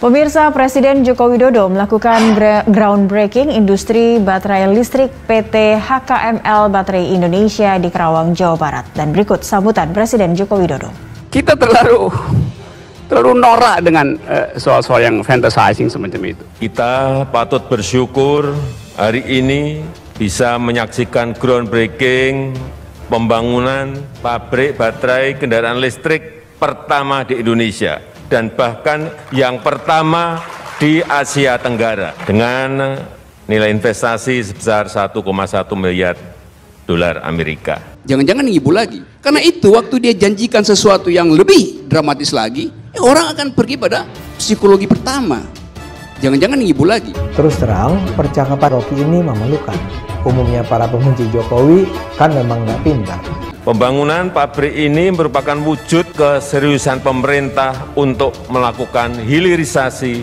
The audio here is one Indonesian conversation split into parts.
Pemirsa, Presiden Joko Widodo melakukan groundbreaking industri baterai listrik PT HKML Baterai Indonesia di Karawang, Jawa Barat. Dan berikut sambutan Presiden Joko Widodo. Kita terlalu norak dengan soal-soal yang fantasizing semacam itu. Kita patut bersyukur hari ini bisa menyaksikan groundbreaking pembangunan pabrik baterai kendaraan listrik pertama di Indonesia. Dan bahkan yang pertama di Asia Tenggara dengan nilai investasi sebesar 1,1 miliar dolar Amerika. Jangan-jangan ngibu lagi. Karena itu waktu dia janjikan sesuatu yang lebih dramatis lagi, orang akan pergi pada psikologi pertama. Jangan-jangan ngibu lagi. Terus terang, percakapan Rocky ini memalukan. Umumnya para pembenci Jokowi kan memang nggak pintar. Pembangunan pabrik ini merupakan wujud keseriusan pemerintah untuk melakukan hilirisasi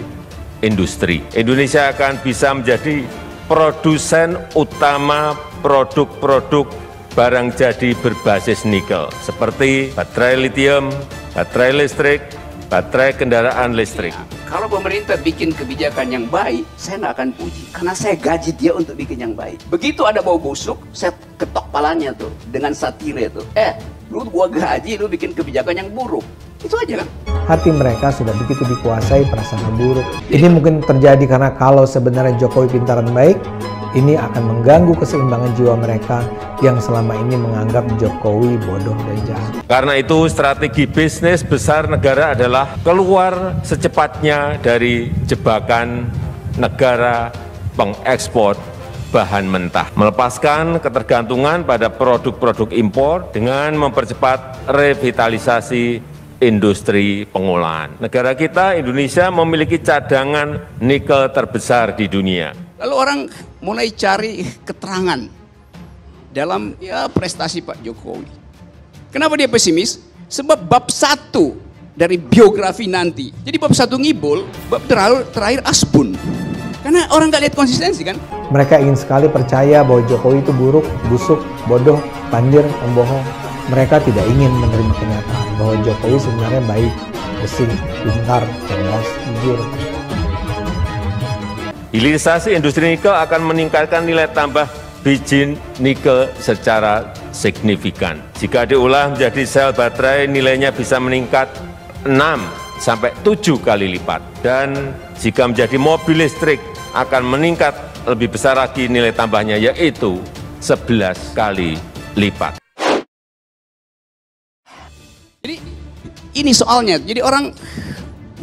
industri. Indonesia akan bisa menjadi produsen utama produk-produk barang jadi berbasis nikel, seperti baterai lithium, baterai listrik, baterai kendaraan listrik. Kalau pemerintah bikin kebijakan yang baik, saya nggak akan puji. Karena saya gaji dia untuk bikin yang baik. Begitu ada bau busuk, saya ketok palanya tuh dengan satire tuh. Lu gua gaji, lu bikin kebijakan yang buruk. Itu aja kan. Hati mereka sudah begitu dikuasai prasangka buruk. Ini mungkin terjadi karena kalau sebenarnya Jokowi pintar dan baik, ini akan mengganggu keseimbangan jiwa mereka yang selama ini menganggap Jokowi bodoh dan jahat. Karena itu strategi bisnis besar negara adalah keluar secepatnya dari jebakan negara pengekspor bahan mentah. Melepaskan ketergantungan pada produk-produk impor dengan mempercepat revitalisasi industri pengolahan. Negara kita, Indonesia, memiliki cadangan nikel terbesar di dunia. Lalu orang mulai cari keterangan dalam prestasi Pak Jokowi. Kenapa dia pesimis? Sebab bab 1 dari biografi nanti. Jadi bab 1 ngibul, bab terakhir asbun. Karena orang nggak lihat konsistensi kan? Mereka ingin sekali percaya bahwa Jokowi itu buruk, busuk, bodoh, pandir, pembohong. Mereka tidak ingin menerima kenyataan bahwa Jokowi sebenarnya baik, bersih, pintar, cerdas, jujur. Hilirisasi industri nikel akan meningkatkan nilai tambah biji nikel secara signifikan. Jika diolah menjadi sel baterai, nilainya bisa meningkat 6-7 kali lipat. Dan jika menjadi mobil listrik, akan meningkat lebih besar lagi nilai tambahnya, yaitu 11 kali lipat. Jadi ini soalnya, jadi orang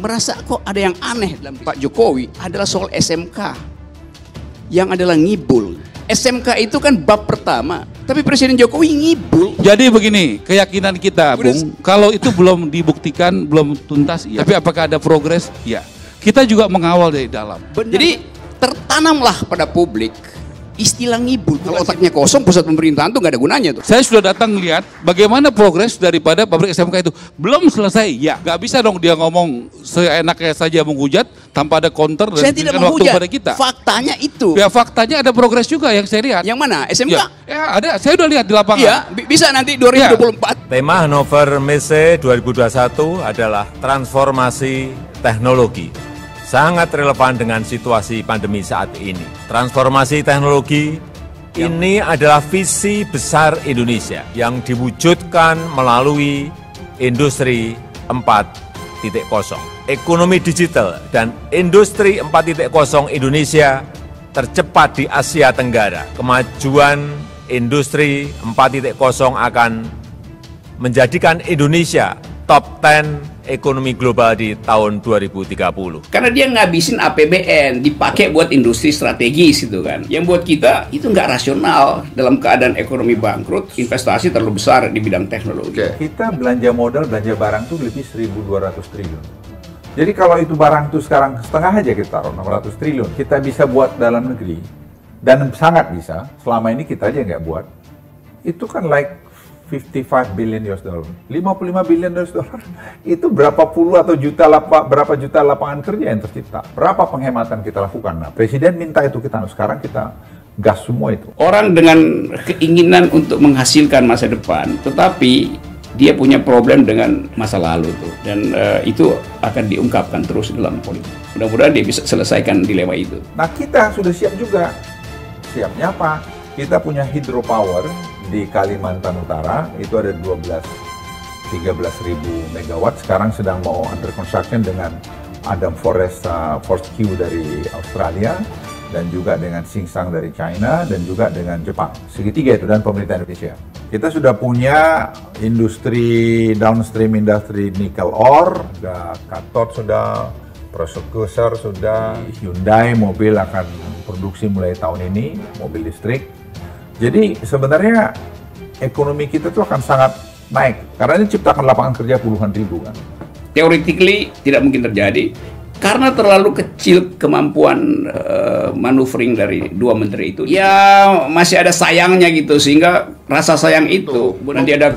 merasa kok ada yang aneh dalam Pak Jokowi adalah soal SMK yang adalah ngibul. SMK itu kan bab pertama, tapi Presiden Jokowi ngibul. Jadi begini, keyakinan kita, Bung, kalau itu belum dibuktikan, belum tuntas, ya. Tapi apakah ada progres? Ya. Kita juga mengawal dari dalam. Benar. Jadi tertanamlah pada publik istilah ngibul. Kalau otaknya kosong, pusat pemerintahan tuh nggak ada gunanya tuh. Saya sudah datang lihat bagaimana progres daripada pabrik SMK itu. Belum selesai, ya. Nggak bisa dong dia ngomong seenaknya saja menghujat tanpa ada counter dan saya tidak waktu menghujat. pada kita. Faktanya itu. Ya faktanya ada progres juga yang saya lihat. Yang mana? SMK? Ya ada. Saya udah lihat di lapangan. Iya, bisa nanti 2024. Tema Hannover Messe 2021 adalah transformasi teknologi. Sangat relevan dengan situasi pandemi saat ini. Transformasi teknologi ini adalah visi besar Indonesia yang diwujudkan melalui industri 4.0. Ekonomi digital dan industri 4.0 Indonesia tercepat di Asia Tenggara. Kemajuan industri 4.0 akan menjadikan Indonesia top 10 ekonomi global di tahun 2030. Karena dia ngabisin APBN, dipakai buat industri strategis itu kan. Yang buat kita itu nggak rasional dalam keadaan ekonomi bangkrut, investasi terlalu besar di bidang teknologi. Kita belanja modal, belanja barang tuh lebih 1.200 triliun. Jadi kalau itu barang tuh sekarang setengah aja kita taruh 600 triliun, kita bisa buat dalam negeri. Dan sangat bisa, selama ini kita aja nggak buat. Itu kan like 55 billion US dollar, 55 billion US dollar, itu berapa puluh atau berapa juta lapangan kerja yang tercipta, berapa penghematan kita lakukan. Nah, Presiden minta itu kita, sekarang kita gas semua itu. Orang dengan keinginan untuk menghasilkan masa depan, tetapi dia punya problem dengan masa lalu tuh, dan itu akan diungkapkan terus dalam politik. Mudah-mudahan dia bisa selesaikan dilema itu. Nah, kita sudah siap juga. Siapnya apa? Kita punya hydropower di Kalimantan Utara, itu ada 13.000 megawatt, sekarang sedang mau under construction dengan Adam Forest Q dari Australia, dan juga dengan Tsingshan dari China, dan juga dengan Jepang. Segitiga itu, dan pemerintah Indonesia. Kita sudah punya industri, downstream industri nikel ore, sudah kathode sudah, precursor sudah, Hyundai mobil akan produksi mulai tahun ini, mobil listrik. Jadi sebenarnya ekonomi kita tuh akan sangat naik, karena ini ciptakan lapangan kerja puluhan ribu kan. Theoretically tidak mungkin terjadi, karena terlalu kecil kemampuan maneuvering dari dua menteri itu. Ya masih ada sayangnya gitu, sehingga rasa sayang itu nanti ada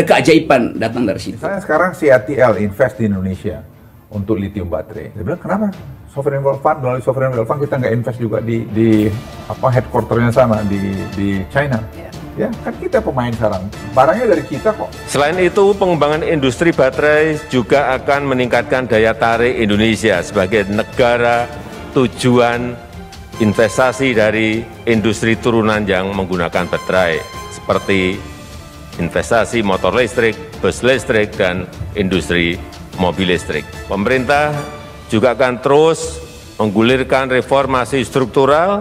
keajaiban datang dari situ. Misalnya sekarang CATL invest di Indonesia untuk lithium baterai. Dia bilang kenapa? Sovereign Wealth Fund, melalui Sovereign Wealth Fund kita nggak invest juga di headquarternya sana di China. Ya, kan kita pemain sekarang. Barangnya dari kita kok. Selain itu, pengembangan industri baterai juga akan meningkatkan daya tarik Indonesia sebagai negara tujuan investasi dari industri turunan yang menggunakan baterai, seperti investasi motor listrik, bus listrik, dan industri mobil listrik. Pemerintah juga akan terus menggulirkan reformasi struktural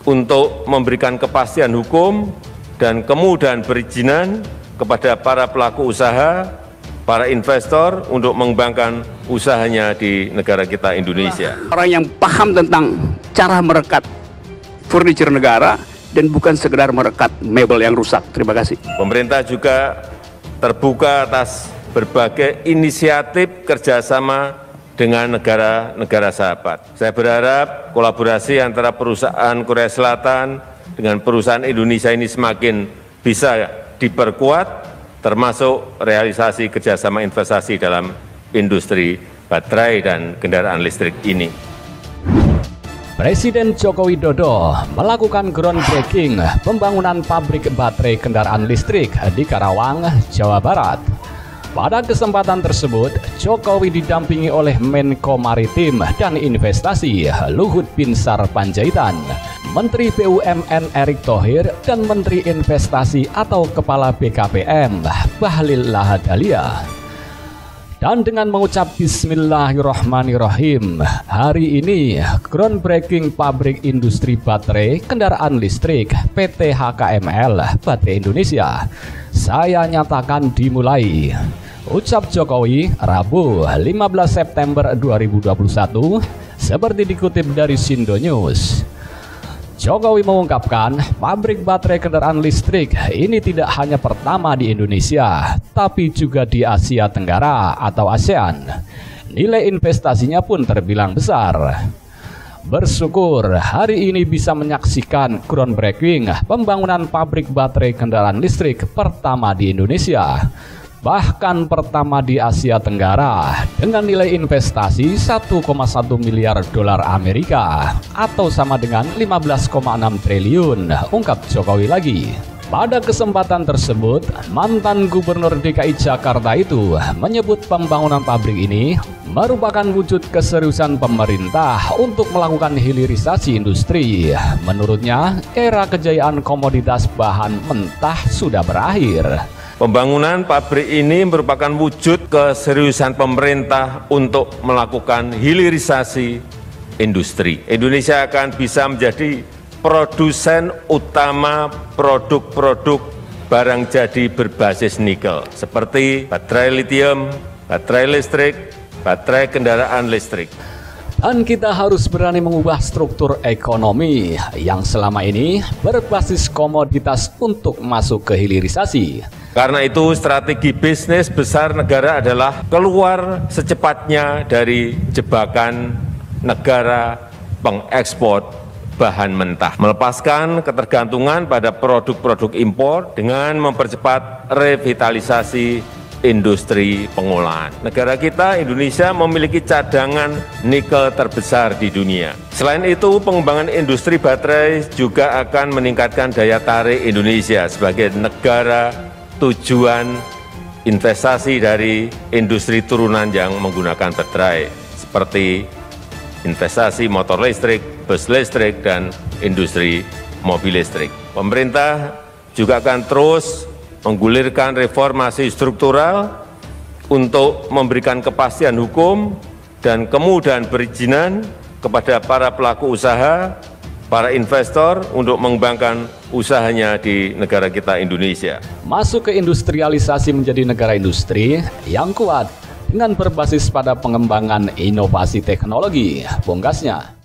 untuk memberikan kepastian hukum dan kemudahan perizinan kepada para pelaku usaha, para investor untuk mengembangkan usahanya di negara kita Indonesia. Orang yang paham tentang cara merekat furniture negara dan bukan sekedar merekat mebel yang rusak. Terima kasih. Pemerintah juga terbuka atas berbagai inisiatif kerjasama dengan negara-negara sahabat. Saya berharap kolaborasi antara perusahaan Korea Selatan dengan perusahaan Indonesia ini semakin bisa diperkuat, termasuk realisasi kerjasama investasi dalam industri baterai dan kendaraan listrik ini. Presiden Joko Widodo melakukan groundbreaking pembangunan pabrik baterai kendaraan listrik di Karawang, Jawa Barat. Pada kesempatan tersebut, Jokowi didampingi oleh Menko Maritim dan Investasi Luhut Binsar Panjaitan, Menteri BUMN Erick Thohir, dan Menteri Investasi atau Kepala BKPM Bahlil Lahadalia. Dan dengan mengucap Bismillahirrahmanirrahim, hari ini groundbreaking pabrik industri baterai kendaraan listrik PT HKML Baterai Indonesia saya nyatakan dimulai. Ucap Jokowi Rabu 15 September 2021 seperti dikutip dari Sindo News. Jokowi mengungkapkan pabrik baterai kendaraan listrik ini tidak hanya pertama di Indonesia, tapi juga di Asia Tenggara atau ASEAN. Nilai investasinya pun terbilang besar. Bersyukur hari ini bisa menyaksikan groundbreaking pembangunan pabrik baterai kendaraan listrik pertama di Indonesia, bahkan pertama di Asia Tenggara, dengan nilai investasi 1,1 miliar dolar Amerika atau sama dengan 15,6 triliun, ungkap Jokowi lagi. Pada kesempatan tersebut, mantan Gubernur DKI Jakarta itu menyebut pembangunan pabrik ini merupakan wujud keseriusan pemerintah untuk melakukan hilirisasi industri. Menurutnya, era kejayaan komoditas bahan mentah sudah berakhir. Pembangunan pabrik ini merupakan wujud keseriusan pemerintah untuk melakukan hilirisasi industri. Indonesia akan bisa menjadi produsen utama produk-produk barang jadi berbasis nikel, seperti baterai lithium, baterai listrik, baterai kendaraan listrik. Dan kita harus berani mengubah struktur ekonomi yang selama ini berbasis komoditas untuk masuk ke hilirisasi. Karena itu strategi bisnis besar negara adalah keluar secepatnya dari jebakan negara pengekspor bahan mentah, melepaskan ketergantungan pada produk-produk impor dengan mempercepat revitalisasi industri pengolahan. Negara kita, Indonesia, memiliki cadangan nikel terbesar di dunia. Selain itu, pengembangan industri baterai juga akan meningkatkan daya tarik Indonesia sebagai negara tujuan investasi dari industri turunan yang menggunakan baterai, seperti investasi motor listrik, bus listrik, dan industri mobil listrik. Pemerintah juga akan terus menggulirkan reformasi struktural untuk memberikan kepastian hukum dan kemudahan perizinan kepada para pelaku usaha, para investor untuk mengembangkan usahanya di negara kita Indonesia. Masuk ke industrialisasi menjadi negara industri yang kuat dengan berbasis pada pengembangan inovasi teknologi, pungkasnya.